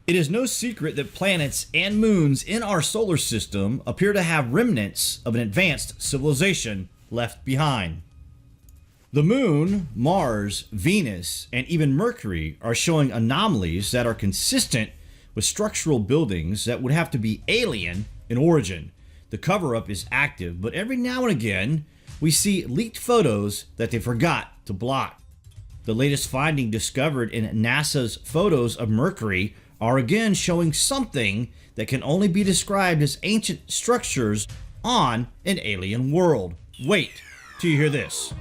It is no secret that planets and moons in our solar system appear to have remnants of an advanced civilization left behind. The Moon, Mars, Venus, and even Mercury are showing anomalies that are consistent with structural buildings that would have to be alien in origin. The cover-up is active, but every now and again, we see leaked photos that they forgot to block. The latest finding discovered in NASA's photos of Mercury are again showing something that can only be described as ancient structures on an alien world. Wait till you hear this.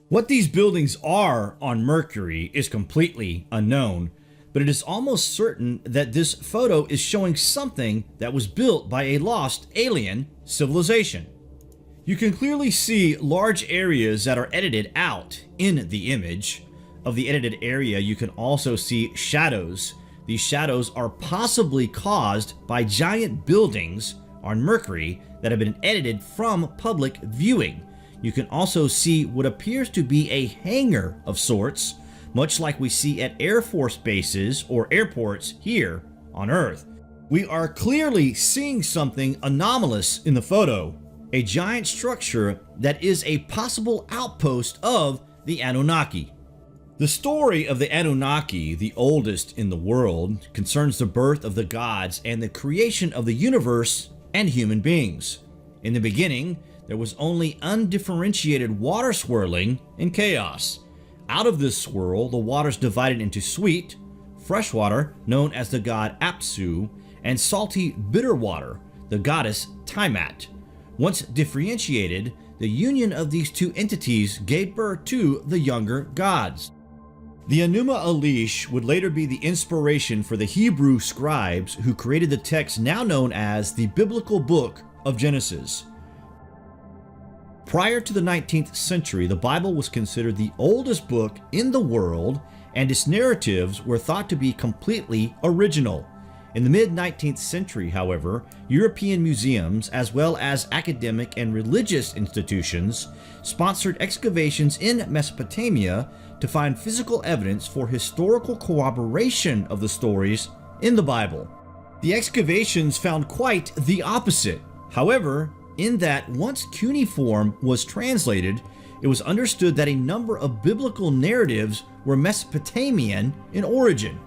What these buildings are on Mercury is completely unknown, but it is almost certain that this photo is showing something that was built by a lost alien civilization. You can clearly see large areas that are edited out in the image. Of the edited area, you can also see shadows. These shadows are possibly caused by giant buildings on Mercury that have been edited from public viewing. You can also see what appears to be a hangar of sorts, much like we see at Air Force bases or airports here on Earth. We are clearly seeing something anomalous in the photo, a giant structure that is a possible outpost of the Anunnaki. The story of the Anunnaki, the oldest in the world, concerns the birth of the gods and the creation of the universe and human beings. In the beginning, there was only undifferentiated water swirling and chaos. Out of this swirl, the waters divided into sweet, fresh water, known as the god Apsu, and salty, bitter water, the goddess Tiamat. Once differentiated, the union of these two entities gave birth to the younger gods. The Enuma Elish would later be the inspiration for the Hebrew scribes who created the text now known as the Biblical Book of Genesis. Prior to the 19th century, the Bible was considered the oldest book in the world, and its narratives were thought to be completely original. In the mid-19th century, however, European museums, as well as academic and religious institutions, sponsored excavations in Mesopotamia to find physical evidence for historical corroboration of the stories in the Bible. The excavations found quite the opposite. However, in that once cuneiform was translated, it was understood that a number of biblical narratives were Mesopotamian in origin.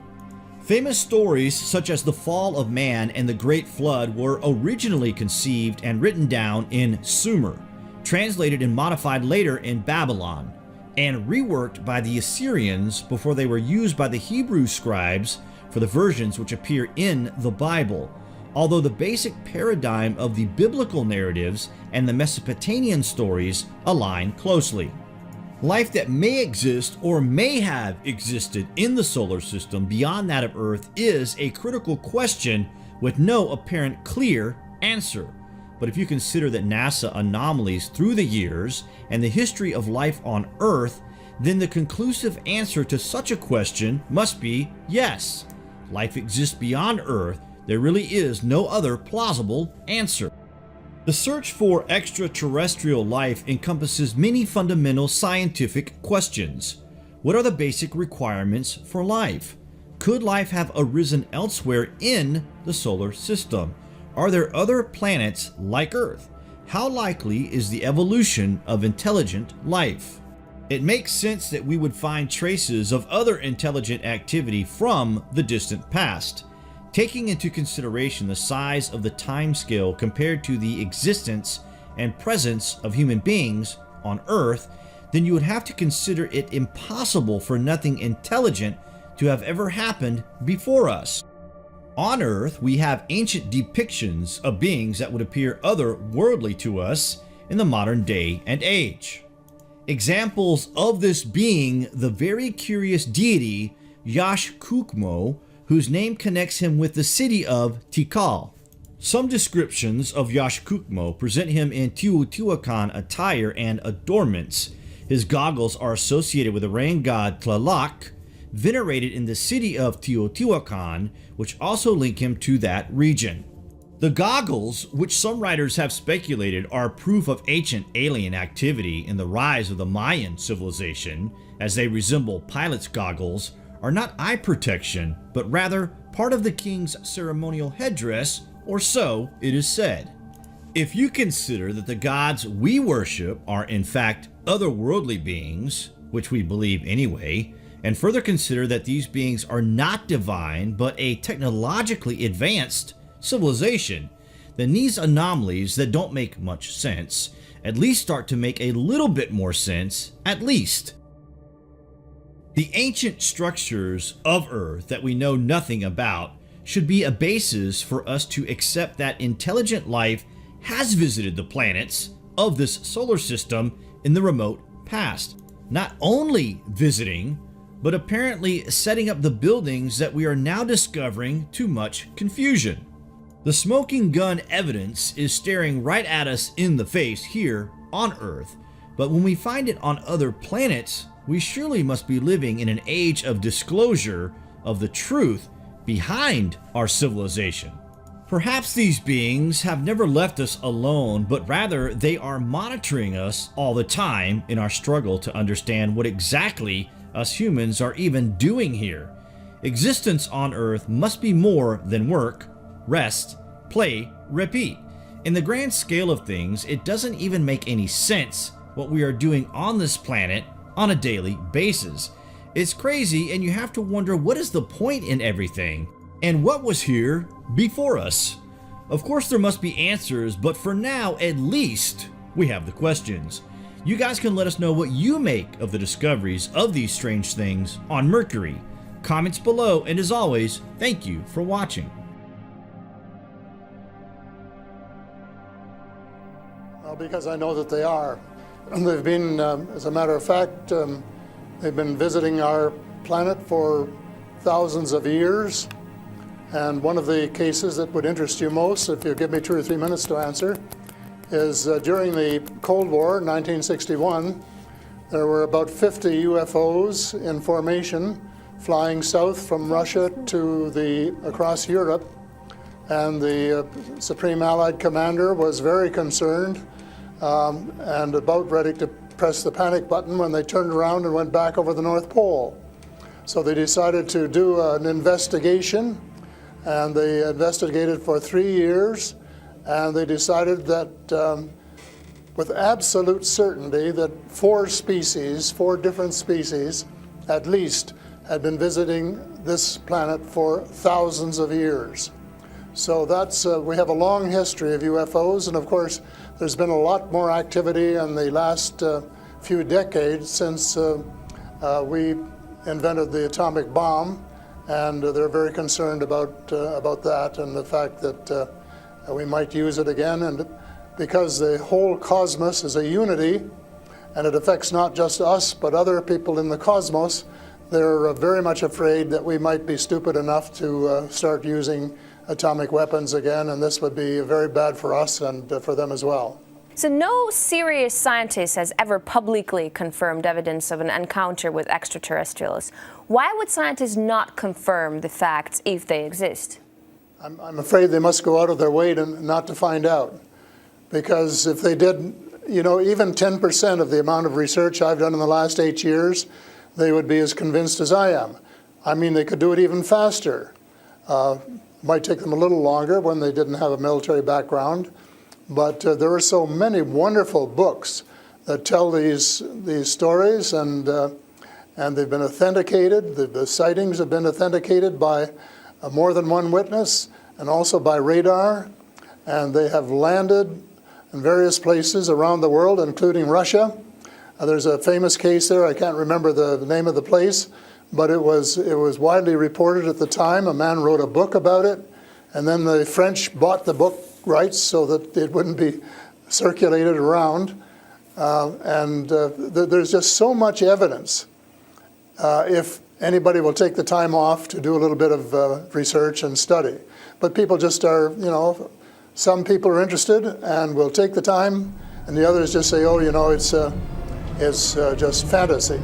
Famous stories such as the fall of man and the Great Flood were originally conceived and written down in Sumer, translated and modified later in Babylon, and reworked by the Assyrians before they were used by the Hebrew scribes for the versions which appear in the Bible. Although the basic paradigm of the biblical narratives and the Mesopotamian stories align closely. Life that may exist or may have existed in the solar system beyond that of Earth is a critical question with no apparent clear answer. But if you consider that NASA anomalies through the years and the history of life on Earth, then the conclusive answer to such a question must be yes. Life exists beyond Earth. There really is no other plausible answer. The search for extraterrestrial life encompasses many fundamental scientific questions. What are the basic requirements for life? Could life have arisen elsewhere in the solar system? Are there other planets like Earth? How likely is the evolution of intelligent life? It makes sense that we would find traces of other intelligent activity from the distant past. Taking into consideration the size of the timescale compared to the existence and presence of human beings on Earth, then you would have to consider it impossible for nothing intelligent to have ever happened before us. On Earth, we have ancient depictions of beings that would appear otherworldly to us in the modern day and age. Examples of this being the very curious deity Yash Kukmo, whose name connects him with the city of Tikal. Some descriptions of Yaxcucmo present him in Teotihuacan attire and adornments. His goggles are associated with the rain god Tlaloc, venerated in the city of Teotihuacan, which also link him to that region. The goggles, which some writers have speculated are proof of ancient alien activity in the rise of the Mayan civilization, as they resemble pilot's goggles, are not eye protection, but rather part of the king's ceremonial headdress, or so it is said. If you consider that the gods we worship are in fact otherworldly beings, which we believe anyway, and further consider that these beings are not divine but a technologically advanced civilization, then these anomalies that don't make much sense at least start to make a little bit more sense, at least. The ancient structures of Earth that we know nothing about should be a basis for us to accept that intelligent life has visited the planets of this solar system in the remote past. Not only visiting, but apparently setting up the buildings that we are now discovering to much confusion. The smoking gun evidence is staring right at us in the face here on Earth, but when we find it on other planets, we surely must be living in an age of disclosure of the truth behind our civilization. Perhaps these beings have never left us alone, but rather they are monitoring us all the time in our struggle to understand what exactly us humans are even doing here. Existence on Earth must be more than work, rest, play, repeat. In the grand scale of things, it doesn't even make any sense what we are doing on this planet on a daily basis. It's crazy, and you have to wonder what is the point in everything, and what was here before us. Of course there must be answers, but for now at least we have the questions. You guys can let us know what you make of the discoveries of these strange things on Mercury. Comments below, and as always, thank you for watching. Well, because I know that they are. And they've been, as a matter of fact, they've been visiting our planet for thousands of years. And one of the cases that would interest you most, if you give me 2 or 3 minutes to answer, is during the Cold War, 1961, there were about 50 UFOs in formation flying south from Russia to across Europe. And the Supreme Allied Commander was very concerned and about ready to press the panic button when they turned around and went back over the North Pole. So they decided to do an investigation, and they investigated for 3 years, and they decided that with absolute certainty that 4 different species at least, had been visiting this planet for thousands of years. So that's, we have a long history of UFOs, and of course there's been a lot more activity in the last few decades since we invented the atomic bomb, and they're very concerned about that and the fact that we might use it again. And because the whole cosmos is a unity, and it affects not just us but other people in the cosmos, they're very much afraid that we might be stupid enough to start using atomic weapons again, and this would be very bad for us and for them as well. So no serious scientist has ever publicly confirmed evidence of an encounter with extraterrestrials. Why would scientists not confirm the facts if they exist? I'm afraid they must go out of their way not to find out. Because if they did, you know, even 10% of the amount of research I've done in the last 8 years, they would be as convinced as I am. I mean, they could do it even faster. Might take them a little longer when they didn't have a military background, but there are so many wonderful books that tell these stories, and they've been authenticated. The sightings have been authenticated by more than one witness, and also by radar, and they have landed in various places around the world, including Russia. There's a famous case there. I can't remember the name of the place, but it was widely reported at the time. A man wrote a book about it, and then the French bought the book rights so that it wouldn't be circulated around. There's just so much evidence. If anybody will take the time off to do a little bit of research and study. But people just are, some people are interested and will take the time, and the others just say, oh, it's just fantasy.